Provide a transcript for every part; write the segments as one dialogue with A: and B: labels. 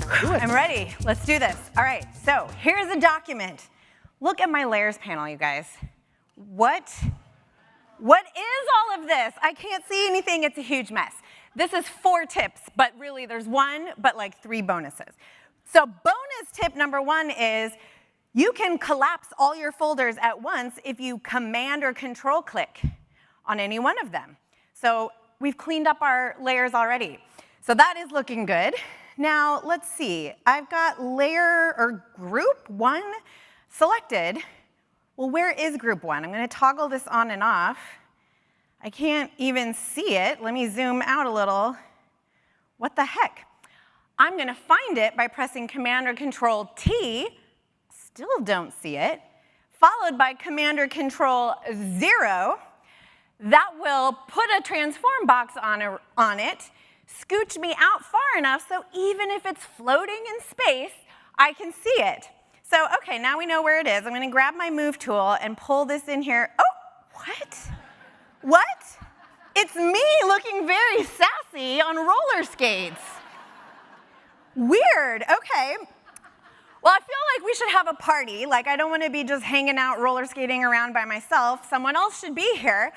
A: I'm ready. Let's do this. All right, so here's a document. Look at my layers panel, you guys. What is all of this? I can't see anything. It's a huge mess. This is 4 tips, but really there's 1, but like 3 bonuses. So bonus tip number 1 is you can collapse all your folders at once if you Command or Control click on any one of them. So we've cleaned up our layers already. So that is looking good. Now let's see. I've got layer or group 1 selected. Well, where is group 1? I'm going to toggle this on and off. I can't even see it. Let me zoom out a little. What the heck? I'm going to find it by pressing Command or Control T. Still don't see it. Followed by Command or Control 0. That will put a transform box on it, scooch me out far enough so even if it's floating in space, I can see it. So, okay, now we know where it is. I'm going to grab my Move tool and pull this in here. Oh, what? What? It's me looking very sassy on roller skates. Weird, okay. Well, I feel like we should have a party. Like, I don't want to be just hanging out roller skating around by myself. Someone else should be here.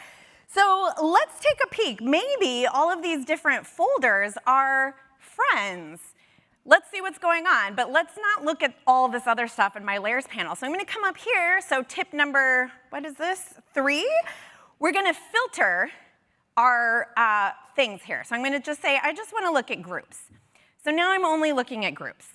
A: So let's take a peek. Maybe all of these different folders are friends. Let's see what's going on, but let's not look at all this other stuff in my layers panel. So I'm going to come up here. So tip number, what is this, 3? We're going to filter our things here. So I'm going to just say, I just want to look at groups. So now I'm only looking at groups.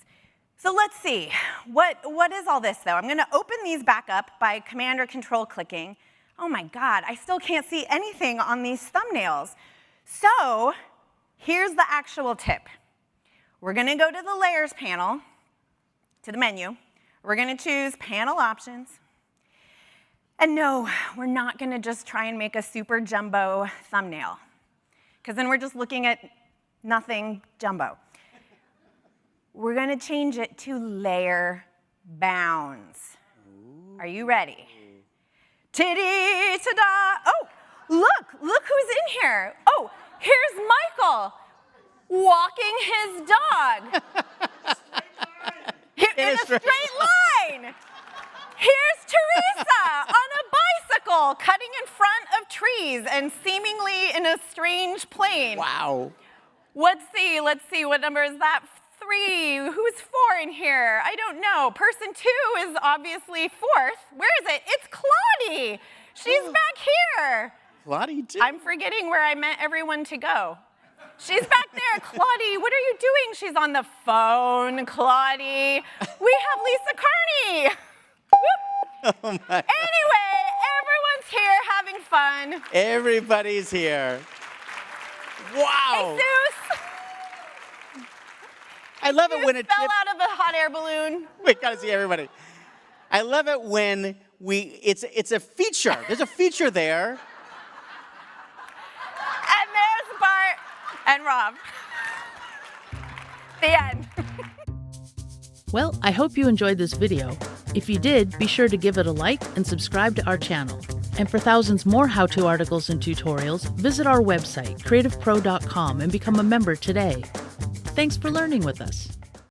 A: So let's see, what is all this though? I'm going to open these back up by Command or Control clicking. Oh my God, I still can't see anything on these thumbnails. So here's the actual tip. We're going to go to the Layers panel, to the menu. We're going to choose Panel Options. And no, we're not going to just try and make a super jumbo thumbnail, because then we're just looking at nothing jumbo. We're going to change it to Layer Bounds. Are you ready? Tiddy, ta-da! Oh, look who's in here. Oh, here's Michael walking his dog. In a straight line. Here's Teresa on a bicycle cutting in front of trees and seemingly in a strange plane.
B: Wow.
A: Let's see, what number is that? 3, who's 4 in here? I don't know. Person 2 is obviously 4th. Where is it? It's Claudie. She's back here.
B: Claudie too?
A: I'm forgetting where I meant everyone to go. She's back there. Claudie, what are you doing? She's on the phone, Claudie. We have Lisa Carney.
B: Oh my.
A: Anyway, everyone's here having fun.
B: Everybody's here. Wow.
A: Hey, Zeus.
B: I love it when it
A: fell out of a hot air balloon.
B: We gotta see everybody. I love it when it's a feature. There's a feature there.
A: And there's Bart and Rob. The end.
C: Well, I hope you enjoyed this video. If you did, be sure to give it a like and subscribe to our channel. And for thousands more how-to articles and tutorials, visit our website, CreativePro.com, and become a member today. Thanks for learning with us.